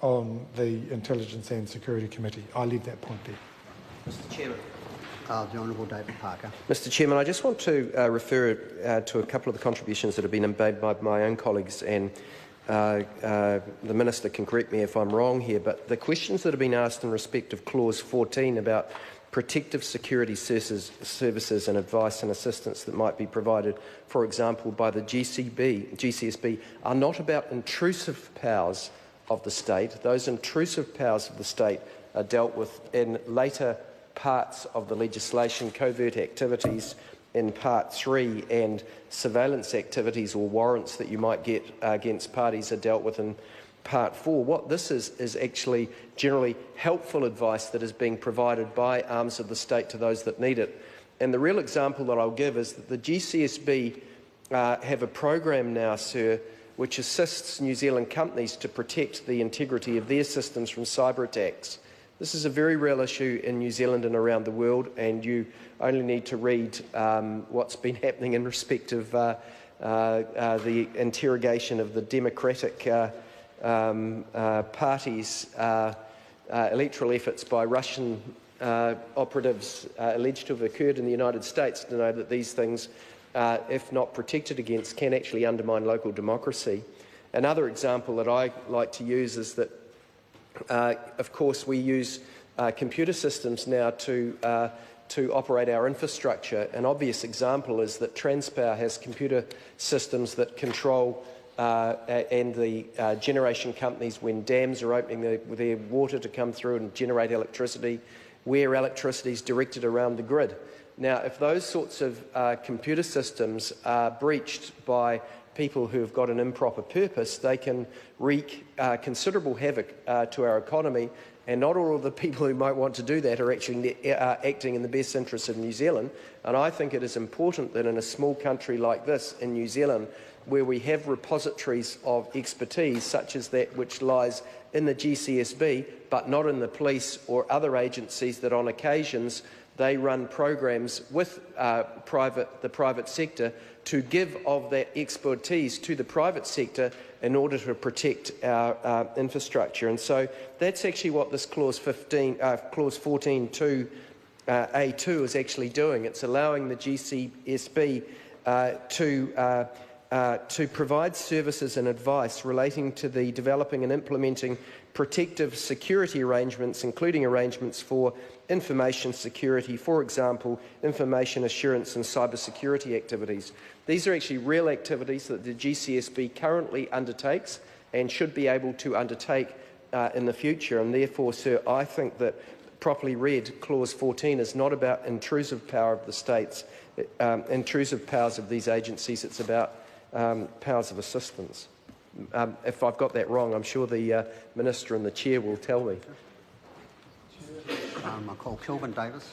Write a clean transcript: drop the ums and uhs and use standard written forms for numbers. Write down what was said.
on the Intelligence and Security Committee. I leave that point there. Mr Chairman. The Honourable David Parker. Mr Chairman, I just want to refer to a couple of the contributions that have been made by my own colleagues, and the Minister can correct me if I'm wrong here, but the questions that have been asked in respect of Clause 14 about protective security services and advice and assistance that might be provided, for example, by the GCSB, are not about intrusive powers of the state. Those intrusive powers of the state are dealt with in later parts of the legislation. Covert activities in Part 3 and surveillance activities or warrants that you might get against parties are dealt with in Part 4. What this is actually generally helpful advice that is being provided by arms of the state to those that need it. And the real example that I'll give is that the GCSB have a program now, sir, which assists New Zealand companies to protect the integrity of their systems from cyber attacks. This is a very real issue in New Zealand and around the world, and you only need to read what's been happening in respect of the interrogation of the Democratic Party's electoral efforts by Russian operatives alleged to have occurred in the United States to know that these things, if not protected against, can actually undermine local democracy. Another example that I like to use is that of course, we use computer systems now to operate our infrastructure. An obvious example is that Transpower has computer systems that control and the generation companies when dams are opening their water to come through and generate electricity, where electricity is directed around the grid. Now, if those sorts of computer systems are breached by people who have got an improper purpose, they can wreak considerable havoc to our economy, and not all of the people who might want to do that are actually acting in the best interests of New Zealand. And I think it is important that in a small country like this, in New Zealand, where we have repositories of expertise such as that which lies in the GCSB, but not in the police or other agencies that on occasions they run programs with the private sector to give of that expertise to the private sector in order to protect our infrastructure. And so that's actually what this Clause 14.2 A2 is actually doing. It's allowing the GCSB to provide services and advice relating to the developing and implementing protective security arrangements, including arrangements for information security, for example, information assurance and cybersecurity activities. These are actually real activities that the GCSB currently undertakes and should be able to undertake in the future. And therefore, sir, I think that properly read, Clause 14 is not about intrusive power of the states, intrusive powers of these agencies. It's about powers of assistance. If I've got that wrong, I'm sure the Minister and the Chair will tell me. I call Kelvin Davis.